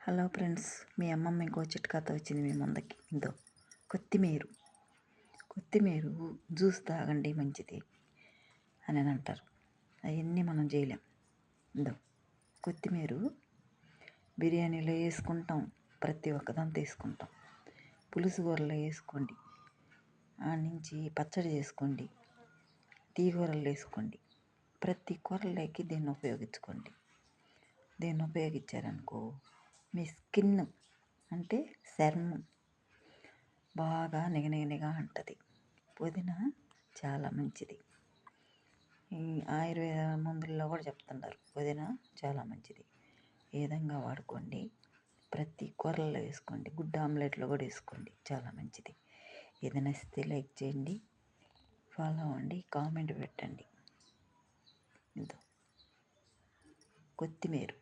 Hello friends, మీ అమ్మమ్మ ఇంకో చిట్కాతో వచ్చింది మీ ముందకి. ఇదో కొత్తిమీర జ్యూస్ తాగండి మంచిది అని అంటారు. అవన్నీ మనం చేయలేం. ఇదో కొత్తిమీర బిర్యానీలో వేసుకుంటాం, ప్రతి ఒక్కదాన్ని తీసుకుంటాం. పులుసు కూరలో వేసుకోండి, ఆ నుంచి పచ్చడి చేసుకోండి, తీగూరలు వేసుకోండి. ప్రతి కూరలోకి దీన్ని ఉపయోగించుకోండి. దీన్ని ఉపయోగించారనుకో మీ స్కిన్ అంటే చర్మం బాగా నిగనిగనిగా ఉంటుంది. పుదీనా చాలా మంచిది. ఈ ఆయుర్వేద మందుల్లో కూడా చెప్తున్నారు పుదీనా చాలా మంచిది. ఈ విధంగా వాడుకోండి. ప్రతి కూరల్లో వేసుకోండి, గుడ్డు ఆమ్లెట్లో కూడా వేసుకోండి, చాలా మంచిది. ఏదైనా నచ్చితే లైక్ చేయండి, ఫాలో అవ్వండి, కామెంట్ పెట్టండి. ఇదో కొత్తిమీర.